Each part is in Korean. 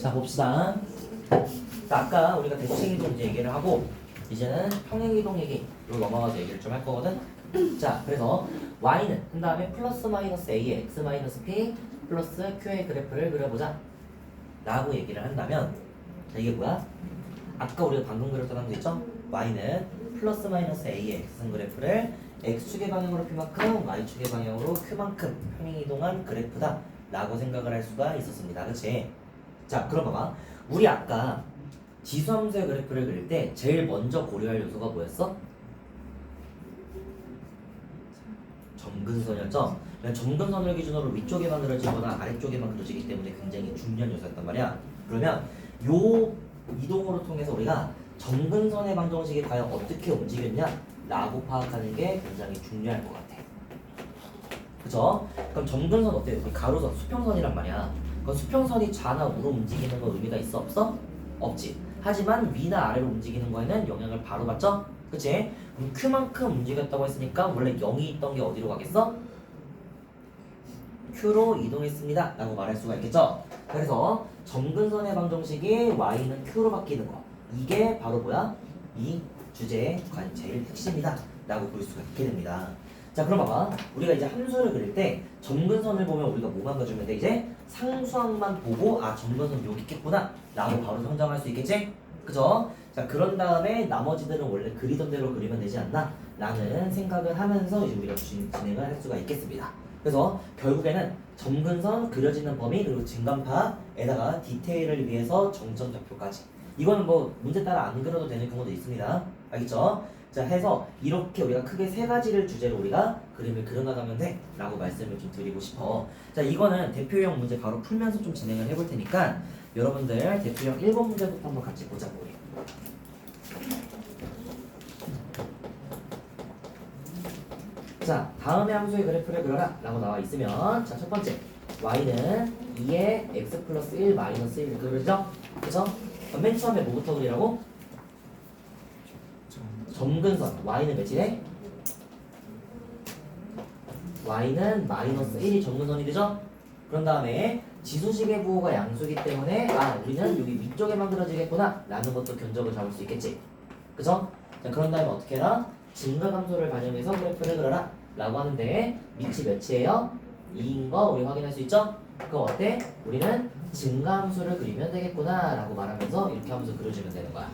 자 봅시다. 자, 아까 우리가 대칭이동 이제 얘기를 하고 이제는 평행이동 얘기로 넘어가서 얘기를 좀 할 거거든. 자 그래서 y는 그 다음에 플러스 마이너스 a의 x 마이너스 p 플러스 q의 그래프를 그려보자 라고 얘기를 한다면 자 이게 뭐야? 아까 우리가 방금 그렸던 거 있죠? y는 플러스 마이너스 a의 x선 그래프를 x축의 방향으로 p만큼 y축의 방향으로 q만큼 평행이동한 그래프다 라고 생각을 할 수가 있었습니다. 그치? 자 그럼 봐봐. 우리 아까 지수함수의 그래프를 그릴 때 제일 먼저 고려할 요소가 뭐였어? 점근선이었죠? 점근선을 기준으로 위쪽에만 그려지거나 아래쪽에만 그려지기 때문에 굉장히 중요한 요소였단 말이야. 그러면 요 이동으로 통해서 우리가 점근선의 방정식이 과연 어떻게 움직였냐 라고 파악하는 게 굉장히 중요할 것 같아. 그죠? 그럼 점근선 어때요? 가로선, 수평선이란 말이야. 그럼 수평선이 좌나 우로 움직이는 건 의미가 있어? 없어? 없지. 하지만 위나 아래로 움직이는 거에는 영향을 바로 받죠? 그치? 그럼 Q만큼 움직였다고 했으니까 원래 0이 있던 게 어디로 가겠어? Q로 이동했습니다 라고 말할 수가 있겠죠? 그래서 점근선의 방정식이 Y는 Q로 바뀌는 거 이게 바로 뭐야? 이 주제의 제일 핵심이다 라고 볼 수가 있게 됩니다. 자 그럼 봐봐. 우리가 이제 함수를 그릴 때 점근선을 보면 우리가 뭐만 그려주면 돼? 이제 상수항만 보고 아 점근선 여기 있겠구나 라고 바로 선정할 수 있겠지? 그죠? 자 그런 다음에 나머지들은 원래 그리던 대로 그리면 되지 않나? 라는 생각을 하면서 이제 우리가 진행을 할 수가 있겠습니다. 그래서 결국에는 점근선 그려지는 범위 그리고 증간파에다가 디테일을 위해서 정점 좌표까지 이거는 뭐 문제 따라 안 그려도 되는 경우도 있습니다. 알겠죠? 자 해서 이렇게 우리가 크게 세 가지를 주제로 우리가 그림을 그려나가면 돼 라고 말씀을 좀 드리고 싶어. 자 이거는 대표형 문제 바로 풀면서 좀 진행을 해볼 테니까 여러분들 대표형 1번 문제부터 한번 같이 보자고 우리. 자 다음의 함수의 그래프를 그려라 라고 나와 있으면 자 첫 번째 y는 2의 x 플러스 1 마이너스 1 그러죠? 그죠? 그럼 맨 처음에 뭐부터 그리라고? 점근선 y는 몇이래? y는 마이너스 1이 점근선이 되죠? 그런 다음에 지수식의 부호가 양수기 때문에 아 우리는 여기 위쪽에 만들어지겠구나 라는 것도 견적을 잡을 수 있겠지. 그죠? 자 그런 다음에 어떻게 해라? 증가함수를 반영해서 그래프를 그려라 라고 하는데 밑이 몇이에요? 2인 거 우리 확인할 수 있죠? 그럼 어때? 우리는 증가함수를 그리면 되겠구나 라고 말하면서 이렇게 하면서 그려주면 되는 거야.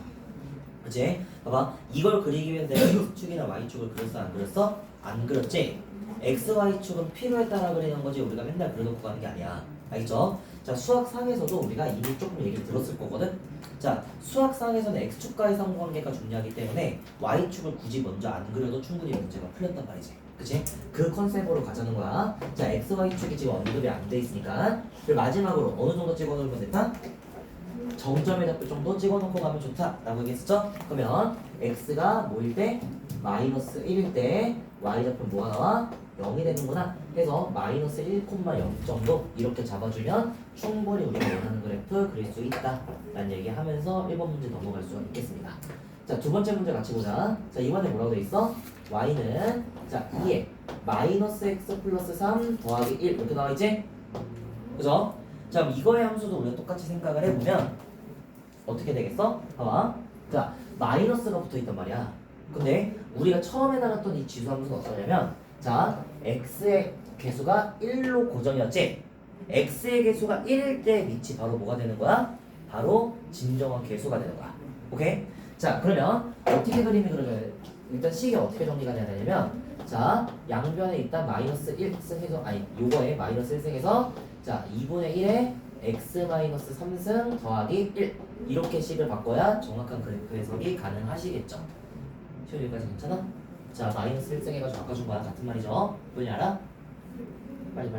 그치? 봐봐 이걸 그리기 위해 내가 X축이나 Y축을 그렸어 안 그렸어? 안 그렸지? X, Y축은 필요에 따라 그리는 거지 우리가 맨날 그려놓고 가는 게 아니야. 알겠죠? 자 수학상에서도 우리가 이미 조금 얘기를 들었을 거거든? 자 수학상에서는 X축과의 상호관계가 중요하기 때문에 Y축을 굳이 먼저 안 그려도 충분히 문제가 풀렸단 말이지. 그치? 그 컨셉으로 가자는 거야. 자 X, Y축이 지금 언급이 안 돼 있으니까 그리고 마지막으로 어느 정도 찍어놓으면 됐다? 정점에 잡을 정도 찍어놓고 가면 좋다 라고 얘기했었죠? 그러면 x가 뭐일 때? 마이너스 1일 때 y좌표 뭐가 나와? 0이 되는구나 해서 마이너스 1,0 정도 이렇게 잡아주면 충분히 우리가 원하는 그래프 그릴 수 있다 라는 얘기 하면서 1번 문제 넘어갈 수가 있겠습니다. 자 두 번째 문제 같이 보자. 자 이번에 뭐라고 돼 있어? y는 자 2에 마이너스 x 플러스 3 더하기 1 이렇게 나와 있지? 그죠? 자 그럼 이거의 함수도 우리가 똑같이 생각을 해보면 어떻게 되겠어? 봐봐. 자 마이너스가 붙어있단 말이야. 근데 우리가 처음에 나눴던 이 지수 함수는 어떠냐면 자 x의 개수가 1로 고정이었지? x의 개수가 1일 때 밑이 바로 뭐가 되는 거야? 바로 진정한 개수가 되는 거야. 오케이? 자 그러면 어떻게 그림이 그려져야 돼? 일단 식이 어떻게 정리가 돼야 되냐면 자 양변에 일단 마이너스 1승 해서 아니 요거에 마이너스 1승 해서 자 2분의 1에 x 마이너스 3승 더하기 1 이렇게 식을 바꿔야 정확한 그래프 해석이 가능하시겠죠. 시험 여기까지 괜찮아? 자 마이너스 1승 해가지고 바꿔준 거야. 같은 말이죠. 뭔지 알아? 빨리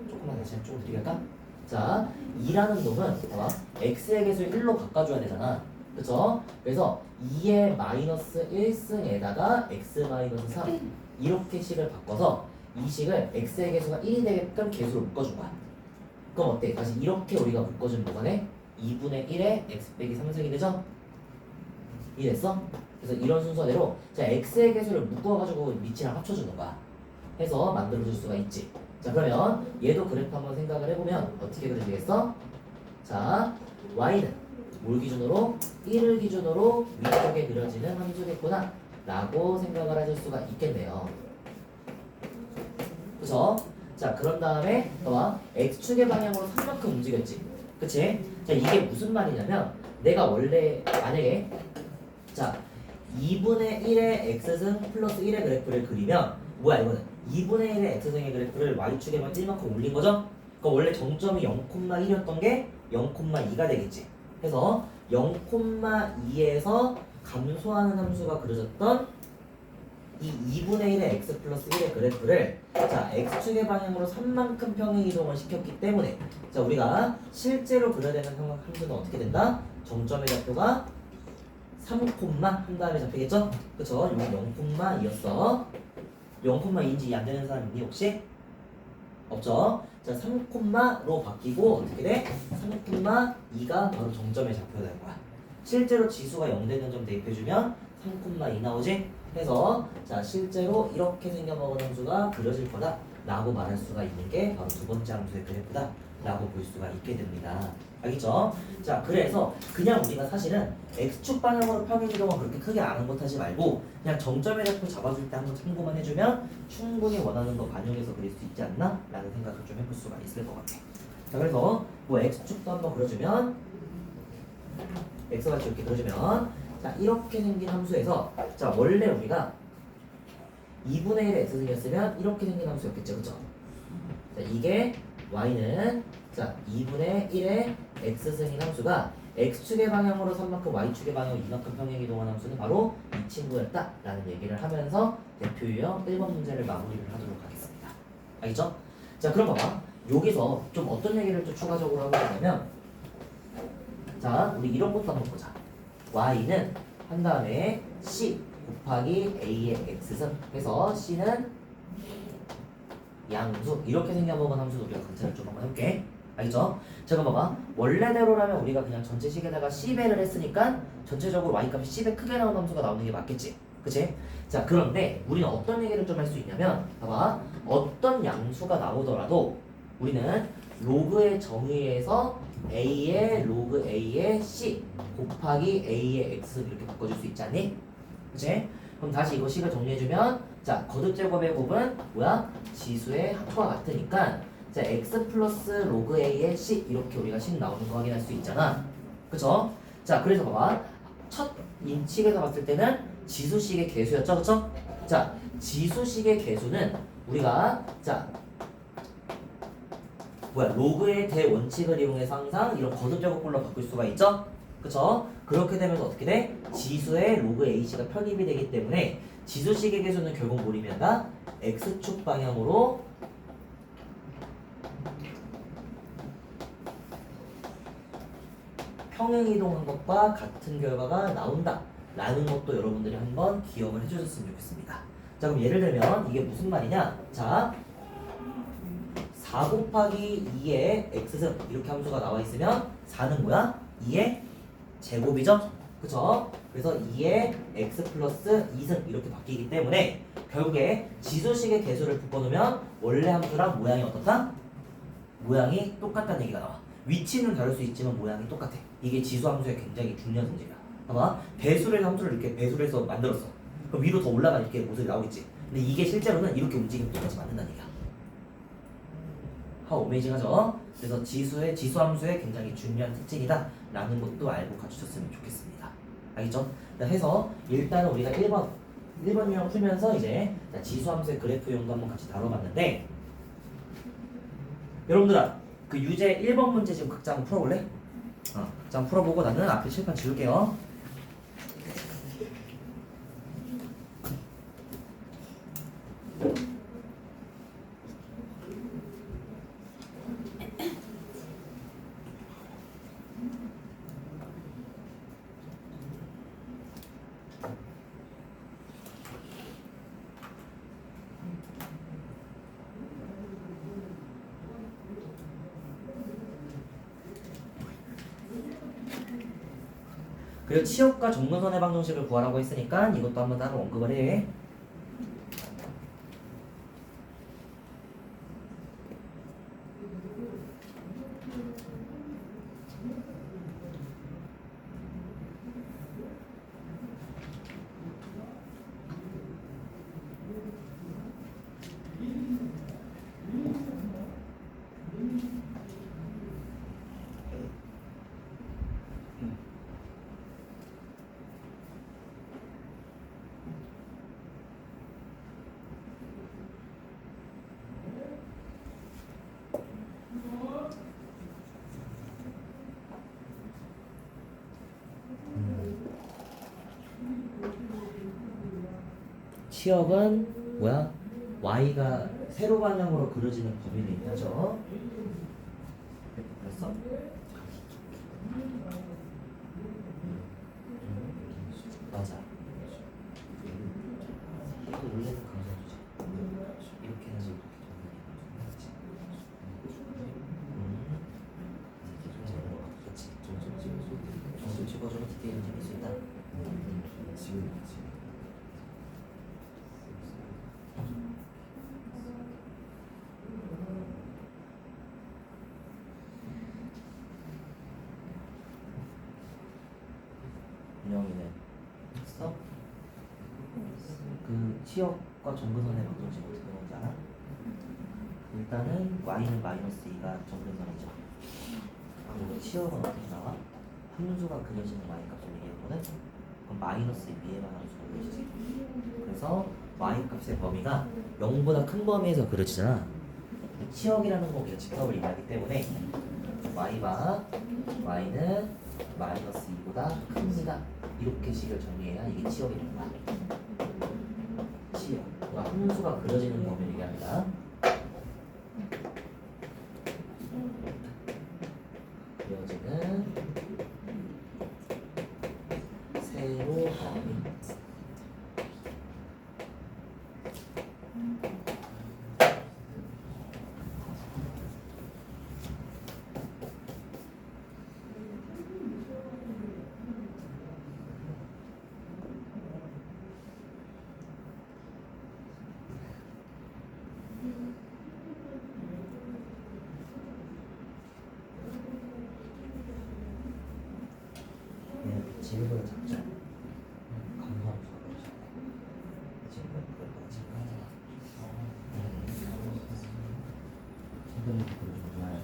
조금만 다시 조금 느리게 할까? 자 2라는 놈은 봐봐 x의 개수를 1로 바꿔줘야 되잖아. 그쵸? 그래서 2의 마이너스 1승에다가 x 마이너스 3 이렇게 식을 바꿔서 이 식을 x의 개수가 1이 되게끔 개수를 묶어준 거야. 그럼 어때? 다시 이렇게 우리가 묶어주면 뭐가 돼? 2분의 1에 x 빼기 3승이 되죠? 이해됐어? 그래서 이런 순서대로 자 x의 개수를 묶어가지고 밑이랑 합쳐주는 거야. 해서 만들어줄 수가 있지. 자 그러면 얘도 그래프 한번 생각을 해보면 어떻게 그려지겠어? 자, y는 뭘 기준으로? 1을 기준으로 위쪽에 그려지는 함수겠구나 라고 생각을 하실 수가 있겠네요. 그쵸? 자, 그런 다음에 봐봐. x축의 방향으로 3만큼 움직였지. 그치? 자, 이게 무슨 말이냐면 내가 원래 만약에 자 2분의 1의 x승 플러스 1의 그래프를 그리면 뭐야 이거는 2분의 1의 x승의 그래프를 y축에 만 1만큼 올린 거죠? 그럼 원래 정점이 0,1이었던 게 0,2가 되겠지. 그래서 0,2에서 감소하는 함수가 그려졌던 이 2분의 1의 x 플러스 1의 그래프를 자 x축의 방향으로 3만큼 평행 이동을 시켰기 때문에 자 우리가 실제로 그려야 되는 함수는 어떻게 된다? 정점의 좌표가 3, 한 다음에 잡히겠죠? 그쵸? 여기 0,2였어. 0,2인지 안 되는 사람 있니 혹시? 없죠? 자 3,로 바뀌고 어떻게 돼? 3,2가 바로 정점의 좌표가 될 거야. 실제로 지수가 0 되는 점 대입해주면 3,2 나오지? 해서 자 실제로 이렇게 생겨먹은 함수가 그려질 거다 라고 말할 수가 있는 게 바로 두 번째 함수의 그래프다 라고 볼 수가 있게 됩니다. 알겠죠? 자 그래서 그냥 우리가 사실은 x축 방향으로 평행 이동은 그렇게 크게 아는 것 하지 말고 그냥 정점의 좌표 잡아줄 때 한번 참고만 해주면 충분히 원하는 거 반영해서 그릴 수 있지 않나? 라는 생각을 좀 해볼 수가 있을 것 같아. 자 그래서 뭐 x축도 한번 그려주면 x같이 이렇게 그려주면 자 이렇게 생긴 함수에서 자 원래 우리가 2분의 1의 x승이었으면 이렇게 생긴 함수였겠죠. 그쵸? 자 이게 y는 자 2분의 1의 x승인 함수가 x축의 방향으로 3만큼 y축의 방향으로 2만큼 평행 이동한 함수는 바로 이 친구였다 라는 얘기를 하면서 대표 유형 1번 문제를 마무리를 하도록 하겠습니다. 알겠죠? 자 그럼 봐봐 여기서 좀 어떤 얘기를 좀 추가적으로 하고 있냐면 자 우리 이런 것도 한번 보자. y는 한 다음에 c 곱하기 a의 x승 해서 c는 양수 이렇게 생겨먹은 함수도 우리가 관찰을 좀 한번 해볼게. 알겠죠? 자 그럼 봐봐 원래대로라면 우리가 그냥 전체 식에다가 c배를 했으니까 전체적으로 y값이 10배 크게 나오는 함수가 나오는 게 맞겠지? 그치? 자 그런데 우리는 어떤 얘기를 좀 할 수 있냐면 봐봐 어떤 양수가 나오더라도 우리는 로그의 정의에서 a의 로그 a의 c 곱하기 a의 x 이렇게 바꿔줄 수 있지 않니? 그치? 그럼 다시 이거 식을 정리해주면 자 거듭 제곱의 곱은 뭐야? 지수의 합과 같으니까 자 x 플러스 로그 a의 c 이렇게 우리가 식 나오는 거 확인할 수 있잖아. 그쵸? 자 그래서 봐봐 첫 인칙에서 봤을 때는 지수식의 개수였죠. 그쵸? 자 지수식의 개수는 우리가 자 뭐야 로그의 대원칙을 이용해서 항상 이런 거듭 제곱꼴로 바꿀 수가 있죠? 그쵸? 그렇게 되면 어떻게 돼? 지수의 로그 ac가 편입이 되기 때문에 지수식의 개수는 결국 뭘 의미한다? x축 방향으로 평행 이동한 것과 같은 결과가 나온다 라는 것도 여러분들이 한번 기억을 해주셨으면 좋겠습니다. 자 그럼 예를 들면 이게 무슨 말이냐? 자 4 곱하기 2의 x승 이렇게 함수가 나와 있으면 4는 뭐야? 2의 제곱이죠? 그쵸? 그래서 2의 x 플러스 2승 이렇게 바뀌기 때문에 결국에 지수식의 개수를 묶어놓으면 원래 함수랑 모양이 어떻다? 모양이 똑같다는 얘기가 나와. 위치는 다를 수 있지만 모양이 똑같아. 이게 지수 함수의 굉장히 중요한 성질이야. 봐봐 배수를 해서 함수를 이렇게 배수를 해서 만들었어. 그럼 위로 더 올라가 이렇게 모습이 나오겠지. 근데 이게 실제로는 이렇게 움직이면 똑같이 맞는다는 얘기야. 하 어메이징하죠? 그래서 지수 함수의 굉장히 중요한 특징이다 라는 것도 알고 가주셨으면 좋겠습니다. 알겠죠? 해서 일단은 우리가 1번 유형 풀면서 이제 지수 함수의 그래프 유형도 한번 같이 다뤄봤는데 여러분들아 그 유제 1번 문제 지금 각자 한번 풀어볼래? 각자 한번 풀어보고 나는 앞에 칠판 지울게요. 그리고 치역과 정근선의 방정식을 구하라고 했으니까 이것도 한번 따로 언급을 해. 치역은 뭐야? y가 세로 방향으로 그려지는 범위를 얘기하죠. 됐어? 맞아. 이거 원래는 그려주지. 이렇게 해서 그렇지. 점수 찍어주면 디테일은 재밌을 수 있다. 윤영이는 했어? 그 치역과 점근선의 방정식 어떻게 되는지 알아? 일단은 y는 마이너스 2가 점근선이죠. 그리고 치역은 어떻게 나와? 함수가 그려지는 y 값을 얘기하거든? 그럼 마이너스 2 위에만 함수가 그려지지. 그래서 y 값의 범위가 0보다 큰 범위에서 그려지잖아. 치역이라는 거 우리가 집합을 얘기하기 때문에 y가 y는 마이너스 2보다 큽니다. 이렇게 식을 정리해야 이게 치역이 되는 거야. 치역. 그러니까 함수가 그려지는 범위를 얘기합니다. 그려지는 세로 범위. 질문을 잡자. 감사합니다. 질문 그걸 질문하잖아. 질문을 보여주면 좋아요.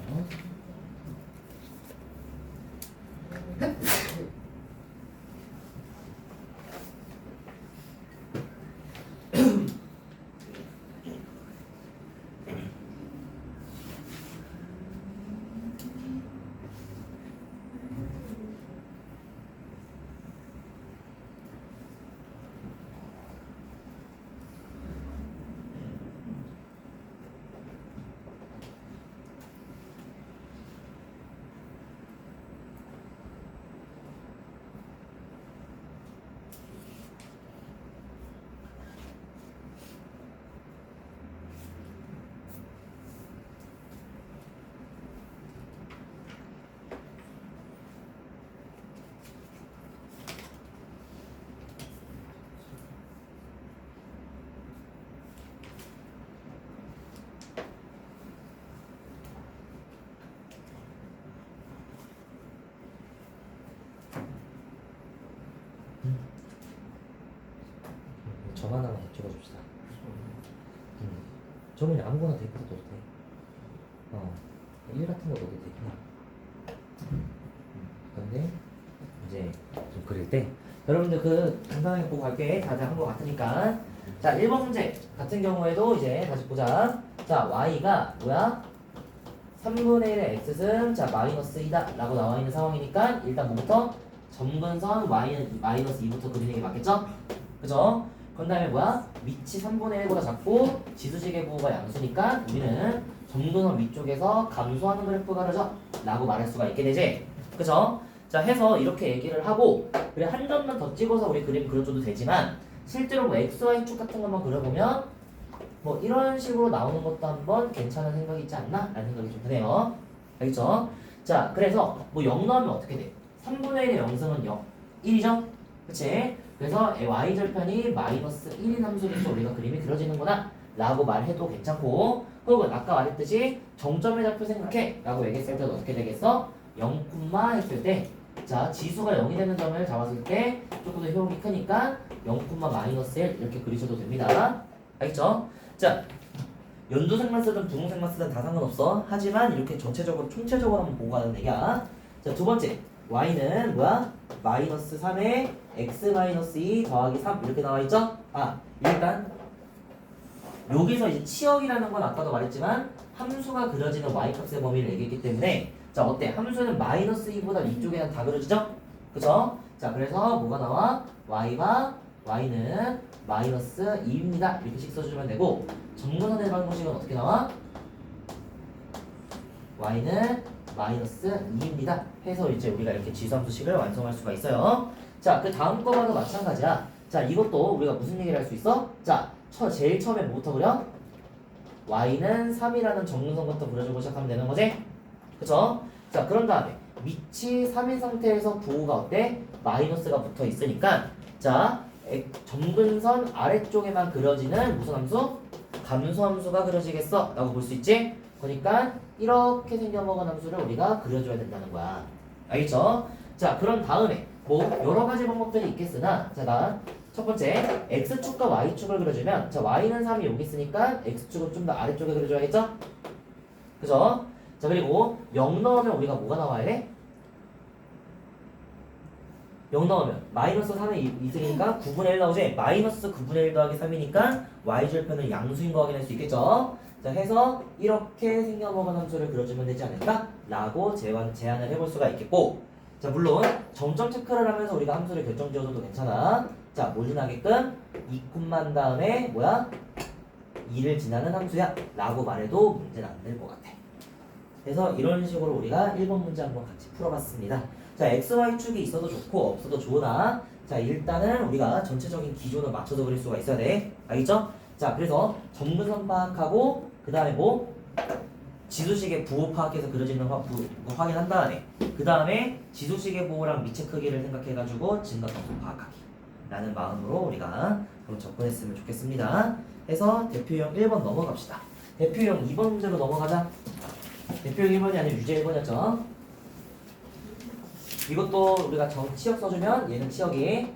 점 하나만 찍어줍시다. 점은 아무거나 데이터 넣어도 돼. 1 같은 거 넣어도 되구나. 근데 이제 좀 그릴 때 여러분들 그 간단하게 보고 갈게. 다들 한 거 같으니까. 자, 1번 문제 같은 경우에도 이제 다시 보자. 자, y가 뭐야? 3분의 1의 x승, 자 마이너스 2다 라고 나와 있는 상황이니까 일단 뭐부터? 점근선 y는 마이너스 2부터 그리는 게 맞겠죠? 그죠? 그 다음에 뭐야? 위치 3분의 1보다 작고 지수식의 부호가 양수니까 우리는 점근선 위쪽에서 감소하는 그래프가 그려져 라고 말할 수가 있게 되지. 그죠? 자, 해서 이렇게 얘기를 하고 그래 한 점만 더 찍어서 우리 그림 그려줘도 되지만 실제로 뭐 XY축 같은 것만 그려보면 뭐 이런 식으로 나오는 것도 한번 괜찮은 생각이 있지 않나? 라는 생각이 좀 드네요. 알겠죠? 자, 그래서 뭐 0 넣으면 어떻게 돼? 3분의 1의 0승은 0, 1이죠? 그치? 그래서 y절편이 마이너스 1인 함수로서 우리가 그림이 그려지는구나 라고 말해도 괜찮고 혹은 아까 말했듯이 정점의 좌표 생각해 라고 얘기했을 때도 어떻게 되겠어? 0, 했을 때 자, 지수가 0이 되는 점을 잡았을 때 조금 더 효용이 크니까 0, 마이너스 1 이렇게 그리셔도 됩니다. 알겠죠? 자, 연두색만 쓰든 분홍색만 쓰든 다 상관없어. 하지만 이렇게 전체적으로 총체적으로 한번 보고 가는 얘기야. 자, 두 번째 y는 뭐야? 마이너스 3에 x 마이너스 2 더하기 3 이렇게 나와 있죠? 아, 일단 여기서 이제 치역이라는 건 아까도 말했지만 함수가 그려지는 y값의 범위를 얘기했기 때문에 자, 어때? 함수는 마이너스 2보다 위쪽에는 다 그려지죠? 그죠? 자, 그래서 뭐가 나와? y가 y는 마이너스 2입니다. 이렇게 식 써주면 되고 정근선의 방정식은 어떻게 나와? y는 마이너스 2입니다. 해서 이제 우리가 이렇게 지수함수식을 완성할 수가 있어요. 자, 그 다음 거와도 마찬가지야. 자, 이것도 우리가 무슨 얘기를 할 수 있어? 자, 제일 처음에 뭐부터 그려? y는 3이라는 정근선부터 그려주고 시작하면 되는 거지? 그쵸? 자, 그런 다음에 밑이 3인 상태에서 부호가 어때? 마이너스가 붙어 있으니까 자, 정근선 아래쪽에만 그려지는 무슨 함수? 감소함수가 그려지겠어? 라고 볼 수 있지? 그러니까 이렇게 생겨먹은 함수를 우리가 그려줘야 된다는 거야. 알겠죠? 자, 그런 다음에 뭐 여러 가지 방법들이 있겠으나 자, 나 첫 번째 x축과 y축을 그려주면 자, y는 3이 여기 있으니까 x축은 좀 더 아래쪽에 그려줘야겠죠? 그죠? 자, 그리고 0 넣으면 우리가 뭐가 나와야 돼? 0 넣으면 마이너스 3의 2승이니까 9분의 1 나오지? 마이너스 9분의 1 더하기 3이니까 y절편은 양수인 거 확인할 수 있겠죠? 자, 해서 이렇게 생겨먹은 함수를 그려주면 되지 않을까? 라고 제안을 해볼 수가 있겠고 자, 물론 점점 체크를 하면서 우리가 함수를 결정 지어줘도 괜찮아. 자, 뭘 지나게끔 2콤만 다음에 뭐야? 2를 지나는 함수야 라고 말해도 문제는 안 될 것 같아. 그래서 이런 식으로 우리가 1번 문제 한번 같이 풀어봤습니다. 자, XY축이 있어도 좋고 없어도 좋으나 자, 일단은 우리가 전체적인 기존을 맞춰서 그릴 수가 있어야 돼. 알겠죠? 자, 그래서 정근선 파악하고 그 다음에 뭐? 지수식의 부호 파악해서 그려지는 거 확인한 다음에 그 다음에 지수식의 부호랑 미체 크기를 생각해가지고 증가함수 파악하기 라는 마음으로 우리가 한번 접근했으면 좋겠습니다. 해서 대표형 1번 넘어갑시다. 대표형 2번 문제로 넘어가자. 대표형 1번이 아니라 유제 1번이었죠. 이것도 우리가 치역 써주면 얘는 치역이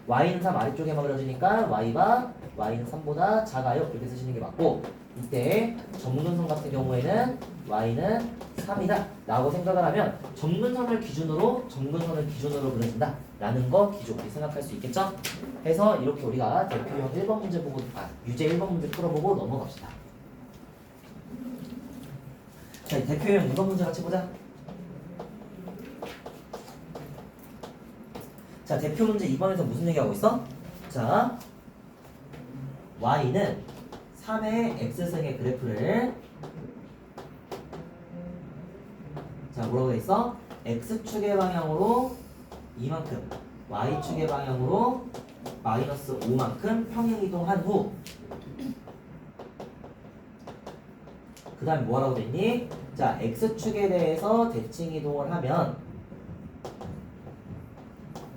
y는 3 아래쪽에만 그려지니까 y가 y는 3보다 작아요. 이렇게 쓰시는 게 맞고 이때 점근선 같은 경우에는 y는 3이다 라고 생각을 하면 점근선을 기준으로 그려진다 라는 거 기준 우리 생각할 수 있겠죠? 해서 이렇게 우리가 대표형 1번 문제 보고 유제 1번 문제 풀어보고 넘어갑시다. 자, 대표형 2번 문제 같이 보자. 자, 대표 문제 2번에서 무슨 얘기하고 있어? 자, y는 3의 x승의 그래프를 자, 뭐라고 돼 있어? x축의 방향으로 이만큼 y축의 방향으로 마이너스 5만큼 평행 이동한 후 그 다음에 뭐라고 돼 있니? 자, x축에 대해서 대칭 이동을 하면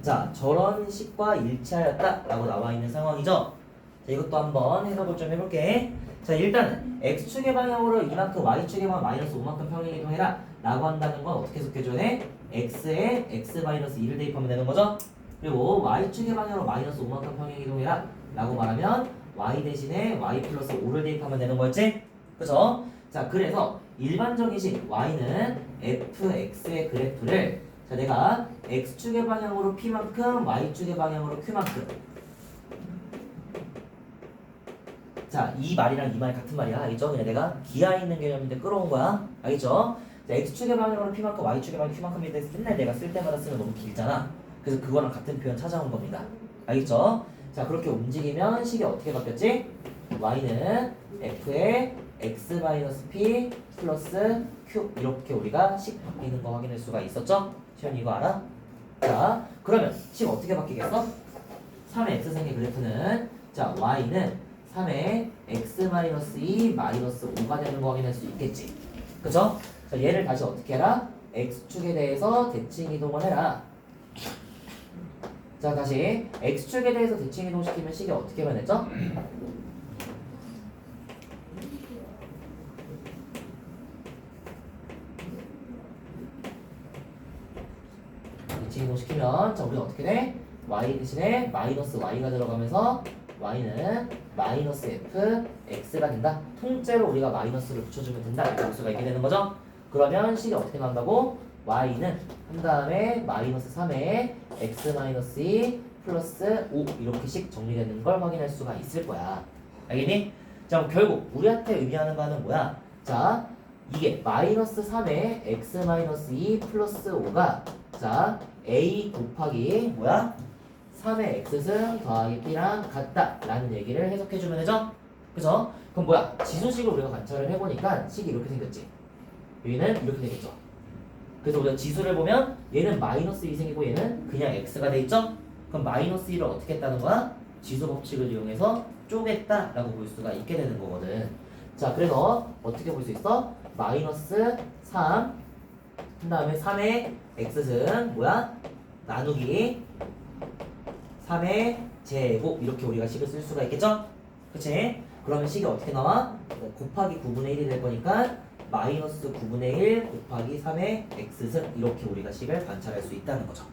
자, 저런 식과 일치하였다 라고 나와 있는 상황이죠. 자, 이것도 한번 해석을 좀 해볼게. 자, 일단은 x축의 방향으로 이만큼 y축의 방향 마이너스 5만큼 평행 이동해라 라고 한다는 건 어떻게 해석해줘야 돼? x에 x-2를 대입하면 되는 거죠. 그리고 y축의 방향으로 마이너스 5만큼 평행 이동해라 라고 말하면 y 대신에 y 플러스 5를 대입하면 되는 거였지? 그죠? 자, 그래서 일반적인 식 y는 fx의 그래프를 자, 내가 x축의 방향으로 p만큼 y축의 방향으로 q만큼 자, 이 말이랑 이 말이 같은 말이야. 알겠죠? 그냥 내가 기하에 있는 개념인데 끌어온 거야. 알겠죠? 자, x축의 방향으로 p만큼 y축의 방향 q만큼에 대해서 맨날 내가 쓸 때마다 쓰면 너무 길잖아. 그래서 그거랑 같은 표현 찾아온 겁니다. 알겠죠? 자, 그렇게 움직이면 식이 어떻게 바뀌었지? y는 f에 x-p 플러스 q 이렇게 우리가 식 바뀌는 거 확인할 수가 있었죠? 시현이 이거 알아? 자, 그러면 식 어떻게 바뀌겠어? 3의 x승의 그래프는 자, y는 3의 x-2 마이너스 5가 되는 거 확인할 수 있겠지. 그죠? 자, 얘를 다시 어떻게 해라? x축에 대해서 대칭 이동을 해라. 자, 다시 x축에 대해서 대칭 이동시키면 식이 어떻게 변했죠? 대칭 이동시키면 자, 우리가 어떻게 돼? y 대신에 마이너스 y가 들어가면서 y는 마이너스 f x가 된다. 통째로 우리가 마이너스를 붙여주면 된다. 이렇게 볼 수가 있게 되는 거죠. 그러면 식이 어떻게 나온다고? y는 한 다음에 마이너스 3에 x-2 플러스 5 이렇게 식 정리되는 걸 확인할 수가 있을 거야. 알겠니? 자, 그럼 결국 우리한테 의미하는 바는 뭐야? 자, 이게 마이너스 3에 x-2 플러스 5가 자 a 곱하기 뭐야? 3의 x승 더하기 b랑 같다 라는 얘기를 해석해주면 되죠? 그죠? 그럼 뭐야? 지수식을 우리가 관찰을 해보니까 식이 이렇게 생겼지. 여기는 이렇게 되겠죠. 그래서 우리가 지수를 보면 얘는 마이너스 2승이고 얘는 그냥 x가 돼 있죠? 그럼 마이너스 1을 어떻게 했다는 거야? 지수 법칙을 이용해서 쪼갰다 라고 볼 수가 있게 되는 거거든. 자, 그래서 어떻게 볼 수 있어? 마이너스 3, 그 다음에 3의 x승 뭐야? 나누기 3의 제곱 이렇게 우리가 식을 쓸 수가 있겠죠? 그치? 그러면 식이 어떻게 나와? 곱하기 9분의 1이 될 거니까 마이너스 9분의 1 곱하기 3의 x승 이렇게 우리가 식을 관찰할 수 있다는 거죠.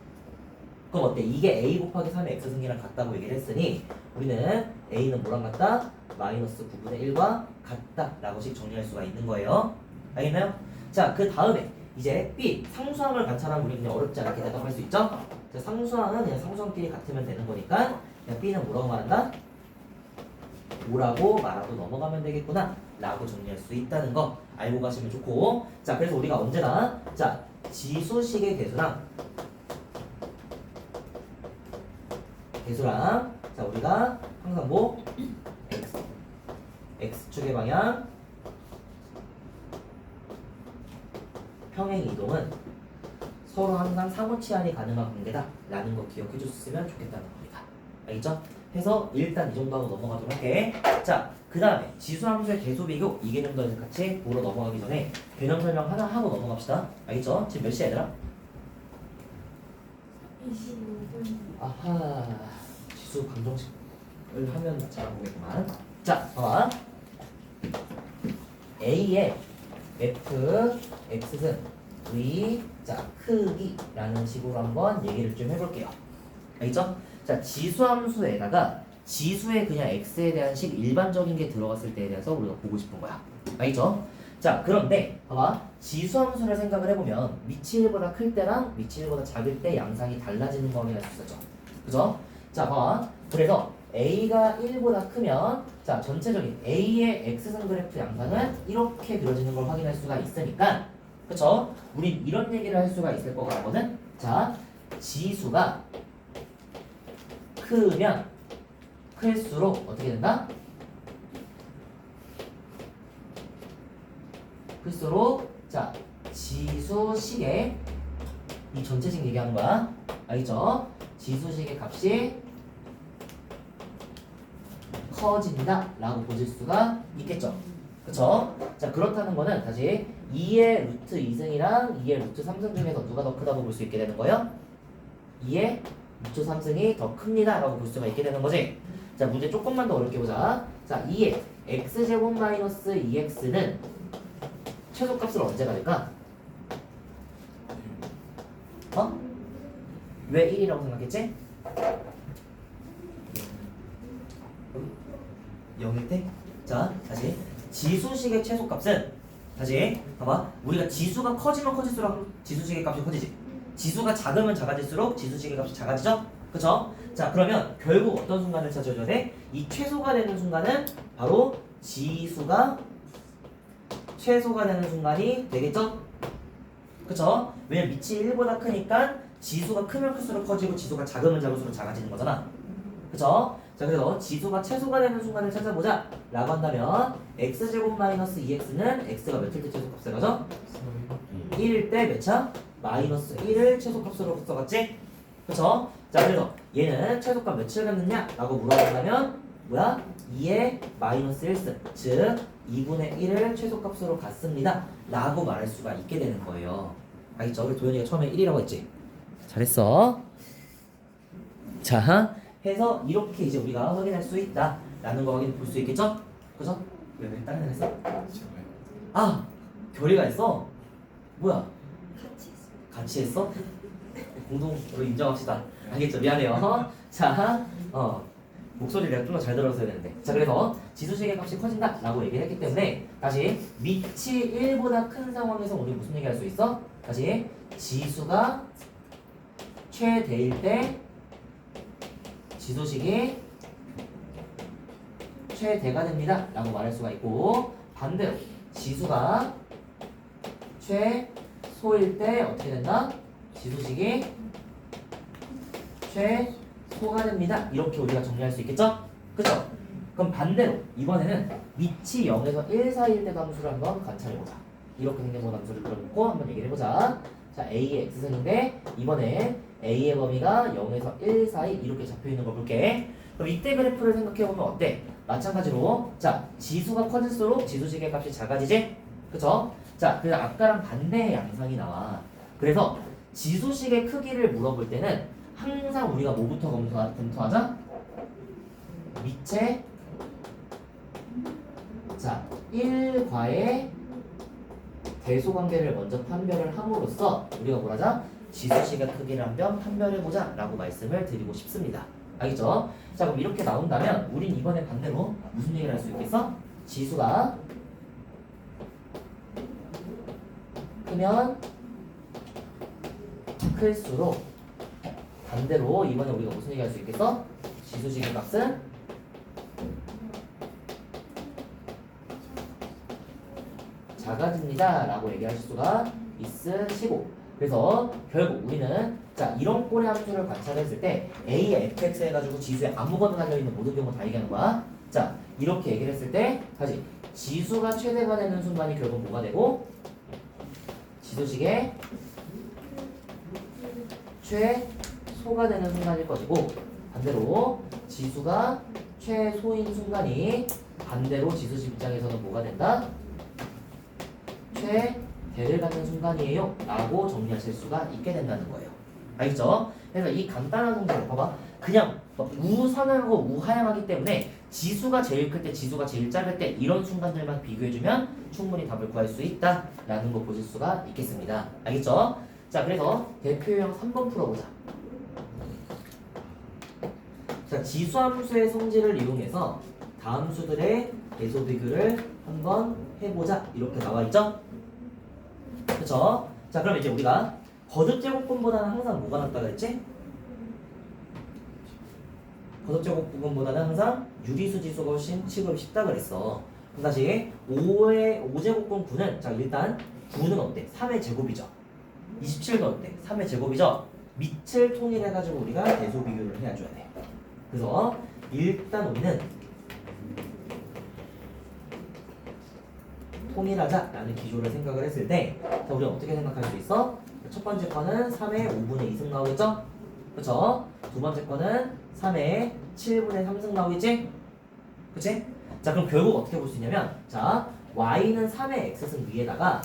그럼 어때? 이게 a 곱하기 3의 x승이랑 같다고 얘기를 했으니 우리는 a는 뭐랑 같다? 마이너스 9분의 1과 같다 라고 식 정리할 수가 있는 거예요. 알겠나요? 자, 그 다음에 이제 b 상수항을 관찰하면 우리 그냥 어렵지 않게 대답할 수 있죠? 자, 상수항은 그냥 상수항끼리 같으면 되는 거니까 그냥 b는 뭐라고 말한다? 5라고 말하고 넘어가면 되겠구나 라고 정리할 수 있다는 거 알고 가시면 좋고. 자, 그래서 우리가 언제나 자 지수식의 개수랑 자 우리가 항상 뭐 x축의 방향 평행 이동은 서로 항상 상호치환이 가능한 관계다 라는 거 기억해 줬으면 좋겠다는 겁니다. 알겠죠? 해서 일단 이 정도 하고 넘어가도록 할게. 자, 그 다음에 지수함수의 대소비교 이 개념도 같이 보러 넘어가기 전에 개념 설명 하나 하고 넘어갑시다. 알겠죠? 지금 몇 시야 얘들아? 25분. 아하, 지수 방정식을 하면 잘안 보겠구만. 자, 봐봐. A의 f, x승, 의, 자, 크기라는 식으로 한번 얘기를 좀 해볼게요. 알겠죠? 자, 지수함수에다가 지수의 그냥 x에 대한 식 일반적인 게 들어갔을 때에 대해서 우리가 보고 싶은 거야. 알겠죠? 자, 그런데 봐봐. 지수함수를 생각을 해보면 위치 1보다 클 때랑 위치 1보다 작을 때 양상이 달라지는 거 확인할 수 있었죠. 그죠? 자, 봐봐. 그래서 a가 1보다 크면 자, 전체적인 a의 x승 그래프 양상은 이렇게 그려지는 걸 확인할 수가 있으니까 그쵸? 우린 이런 얘기를 할 수가 있을 것 같거든. 자, 지수가 크면 클수록 어떻게 된다? 클수록 자 지수식의 이 전체식 얘기하는 거야. 알겠죠? 지수식의 값이 커진다 라고 보실 수가 있겠죠. 그쵸? 자, 그렇다는 거는 다시 2의 루트 2승이랑 2의 루트 3승 중에서 누가 더 크다고 볼 수 있게 되는 거예요? 2의 루트 3승이 더 큽니다 라고 볼 수가 있게 되는 거지. 자, 문제 조금만 더 어렵게 보자. 자, 2의 x제곱 마이너스 2x는 최소값을 언제 가질까? 어? 왜 1이라고 생각했지? 0일 때? 자, 다시 지수식의 최소값은 다시 봐봐. 우리가 지수가 커지면 커질수록 지수식의 값이 커지지. 지수가 작으면 작아질수록 지수식의 값이 작아지죠? 그쵸? 자, 그러면 결국 어떤 순간을 찾아줘야 돼? 이 최소가 되는 순간은 바로 지수가 최소가 되는 순간이 되겠죠? 그쵸? 왜냐면 밑이 1보다 크니까 지수가 크면 클수록 커지고 지수가 작으면 작을수록 작아지는 거잖아. 그쵸? 자, 그래서 지수가 최소가 되는 순간을 찾아보자 라고 한다면 x제곱 마이너스 2x는 x가 몇일 때 최소값을 가죠? 1일 때 몇 차? 마이너스 1을 최소값으로 써갔지? 그쵸? 자, 그래서 얘는 최소값 몇을 갖느냐? 라고 물어본다면 뭐야? 2의 마이너스 1승 즉 2분의 1을 최소값으로 갖습니다 라고 말할 수가 있게 되는 거예요. 알겠죠? 우리 도현이가 처음에 1이라고 했지? 잘했어. 자, 해서 이렇게 이제 우리가 확인할 수 있다 라는 거 확인 볼 수 있겠죠? 그죠? 왜 다른 애 했어? 아! 결의가 있어? 뭐야? 같이 했어? 공동으로 인정합시다. 알겠죠? 미안해요. 자, 목소리 내가 좀 더 잘 들었어야 되는데. 자, 그래서 지수식의 값이 커진다 라고 얘기를 했기 때문에 다시 밑이 1보다 큰 상황에서 우리 무슨 얘기 할 수 있어? 다시 지수가 최대일 때 지수식이 최대가 됩니다 라고 말할 수가 있고, 반대로 지수가 최소일 때 어떻게 된다? 지수식이 최소가 소가됩니다. 이렇게 우리가 정리할 수 있겠죠? 그쵸? 그럼 반대로 이번에는 밑이 0에서 1 사이일 때 함수를 한번 관찰해보자. 이렇게 생긴 함수를 그려놓고 한번 얘기를 해보자. 자, A의 X승인데 이번에 A의 범위가 0에서 1 사이 이렇게 잡혀있는 걸 볼게. 그럼 이때 그래프를 생각해보면 어때? 마찬가지로 자, 지수가 커질수록 지수식의 값이 작아지지? 그쵸? 자, 그래서 아까랑 반대의 양상이 나와. 그래서 지수식의 크기를 물어볼 때는 항상 우리가 뭐부터 검토하자? 밑에 자 1과의 대소관계를 먼저 판별을 함으로써 우리가 뭐라자? 지수식의 크기를 한번 판별해보자 라고 말씀을 드리고 싶습니다. 알겠죠? 자, 그럼 이렇게 나온다면 우린 이번에 반대로 무슨 얘기를 할 수 있겠어? 지수가 크면 클수록 반대로 이번에 우리가 무슨 얘기 할 수 있겠어? 지수식의 값은 작아집니다 라고 얘기할 수가 있으시고, 그래서 결국 우리는 자 이런 꼴의 함수를 관찰했을 때 A의 fx 해가지고 지수에 아무거나 달려있는 모든 경우 다 얘기하는 거야. 자 이렇게 얘기를 했을 때 다시 지수가 최대가 되는 순간이 결국 뭐가 되고 지수식의 최소가 되는 순간일 것이고, 반대로 지수가 최소인 순간이 반대로 지수식 입장에서는 뭐가 된다? 최대를 갖는 순간이에요 라고 정리하실 수가 있게 된다는 거예요. 알겠죠? 그래서 이 간단한 성질 봐봐, 그냥 우선하고 우하향하기 때문에 지수가 제일 클 때 지수가 제일 작을 때 이런 순간들만 비교해주면 충분히 답을 구할 수 있다 라는 거 보실 수가 있겠습니다. 알겠죠? 자, 그래서 대표형 3번 풀어보자. 자, 지수함수의 성질을 이용해서 다음 수들의 계소 비교를 한번 해보자 이렇게 나와있죠? 그쵸? 자, 그럼 이제 우리가 거듭제곱분보다는 항상 뭐가 낫다 그랬지? 거듭제곱분보다는 항상 유리수 지수가 훨씬 취급이 쉽다 그랬어. 그럼 다시 5제곱분 9는 자 일단 9는 어때? 3의 제곱이죠. 27도 어때? 3의 제곱이죠. 밑을 통일해가지고 우리가 대소 비교를 해줘야 돼. 그래서 일단 우리는 통일하자라는 기조를 생각을 했을 때, 자, 우리가 어떻게 생각할 수 있어? 첫 번째 거는 3의 5분의 2승 나오겠죠? 그쵸? 두 번째 거는 3의 7분의 3승 나오겠지? 그치? 자, 그럼 결국 어떻게 볼 수 있냐면, 자, y는 3의 x승 위에다가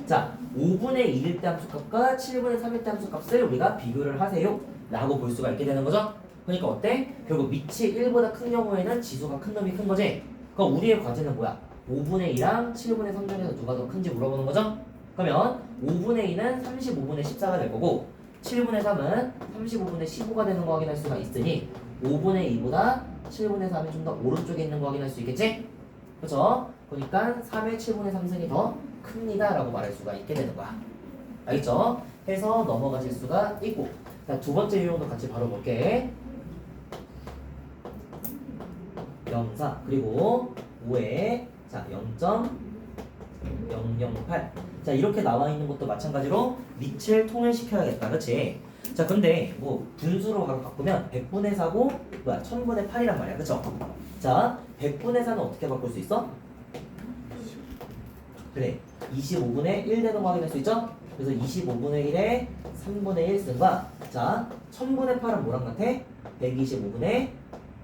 자, 5분의 1일 때 함수값과 7분의 3일 때 함수값을 우리가 비교를 하세요 라고 볼 수가 있게 되는 거죠? 그러니까 어때? 결국 밑이 1보다 큰 경우에는 지수가 큰 놈이 큰 거지? 그럼 우리의 과제는 뭐야? 5분의 2랑 7분의 3 중에서 누가 더 큰지 물어보는 거죠? 그러면 5분의 2는 35분의 14가 될 거고 7분의 3은 35분의 15가 되는 거 확인할 수가 있으니 5분의 2보다 7분의 3이 좀 더 오른쪽에 있는 거 확인할 수 있겠지? 그렇죠? 그러니까 3의 7분의 3승이 더 큽니다 라고 말할 수가 있게 되는 거야. 알겠죠? 해서 넘어가실 수가 있고, 자, 두 번째 유형도 같이 바로 볼게. 0.4 그리고 5에 자 0.008. 자, 이렇게 나와 있는 것도 마찬가지로 밑을 통일시켜야겠다. 그치? 자, 근데 뭐 분수로 바꾸면 100분의 4고 뭐야 1000분의 8이란 말이야. 그쵸? 자, 100분의 4는 어떻게 바꿀 수 있어? 그래, 25분의 1 되는 거 확인할 수 있죠? 그래서 25분의 1에 3분의 1승과 자 1000분의 8은 뭐랑 같아? 125분의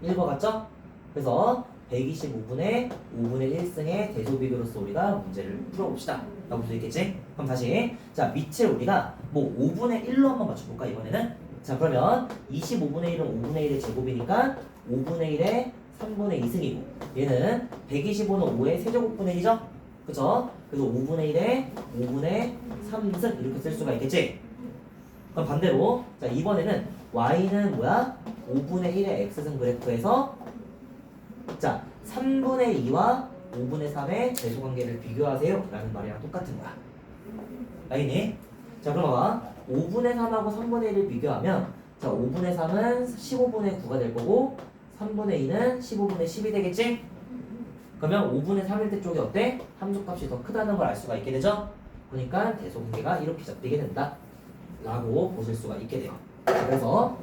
1과 같죠? 그래서 125분의 5분의 1승의 대소비교로서 우리가 문제를 풀어봅시다 라고 볼 수 있겠지? 그럼 다시 자 밑을 우리가 뭐 5분의 1로 한번 맞춰볼까 이번에는? 자, 그러면 25분의 1은 5분의 1의 제곱이니까 5분의 1에 3분의 2승이고 얘는 125는 5의 세제곱분의 1이죠? 그쵸? 그래서 5분의 1에 5분의 3승 이렇게 쓸 수가 있겠지? 그럼 반대로 자 이번에는 y는 뭐야? 5분의 1의 x승 그래프에서 자 3분의 2와 5분의 3의 대소관계를 비교하세요 라는 말이랑 똑같은 거야. 알겠니? 자, 그럼 봐봐. 5분의 3하고 3분의 1을 비교하면 자 5분의 3은 15분의 9가 될 거고 3분의 2는 15분의 10이 되겠지? 그러면 5분의 3일 때 쪽이 어때? 함수값이 더 크다는 걸 알 수가 있게 되죠? 그러니까 대소관계가 이렇게 잡히게 된다 라고 보실 수가 있게 돼요. 그래서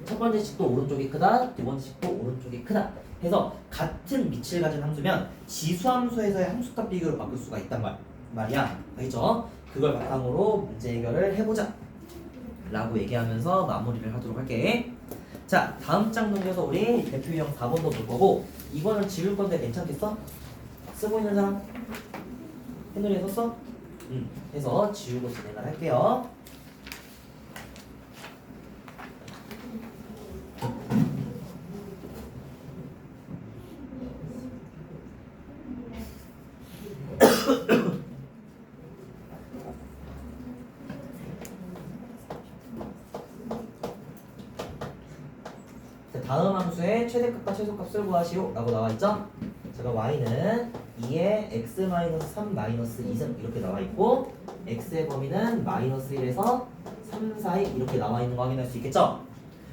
첫 번째 식도 오른쪽이 크다, 두 번째 식도 오른쪽이 크다 해서 같은 밑을 가진 함수면 지수함수에서의 함수값 비교로 바꿀 수가 있단 말이야. 알겠죠? 그걸 바탕으로 문제 해결을 해보자 라고 얘기하면서 마무리를 하도록 할게. 자, 다음 장 넘겨서 우리 대표 유형 4번도 볼 거고, 이거는 지울 건데 괜찮겠어? 쓰고 있는 사람? 핸들에 썼어? 해서 지우고 진행을 할게요. 다음 함수의 최대값과 최소값을 구하시오 라고 나와있죠? 제가 y는 2에 x-3 2승 이렇게 나와있고, x의 범위는 -1에서 3 사이 이렇게 나와있는 거 확인할 수 있겠죠?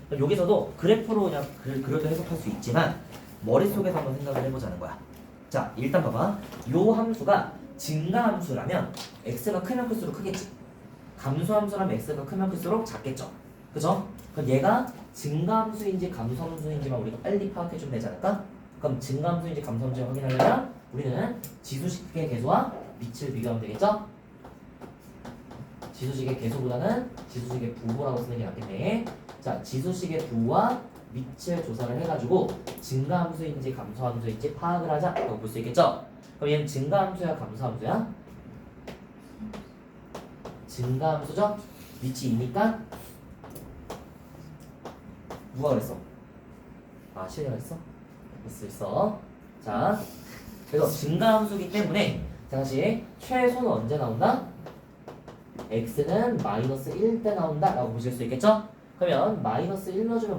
그럼 여기서도 그래프로 그냥 그려도 해석할 수 있지만 머릿속에서 한번 생각을 해보자는 거야. 자, 일단 봐봐. 요 함수가 증가함수라면 x가 크면 클수록 크겠지. 감소함수라면 x가 크면 클수록 작겠죠. 그죠? 그럼 얘가 증가함수인지 감소함수인지만 우리가 빨리 파악해주면 되지 않을까? 그럼 증가함수인지 감소함수인지 확인하려면 우리는 지수식의 개수와 밑을 비교하면 되겠죠? 지수식의 개수보다는 지수식의 부호라고 쓰는 게 낫겠네. 자, 지수식의 부호와 밑을 조사를 해가지고 증가함수인지 감소함수인지 파악을 하자라고 볼 수 있겠죠? 그럼 얘는 증가함수야 감소함수야? 증가함수죠? 밑이 2니까 누가 그랬어? 아, 시현이가 했어? 있어. 자, 그래서 증가함수기 때문에 다시 최소는 언제 나온다? x는 -1 때 나온다 라고 보실 수 있겠죠? 그러면 -1 넣어주면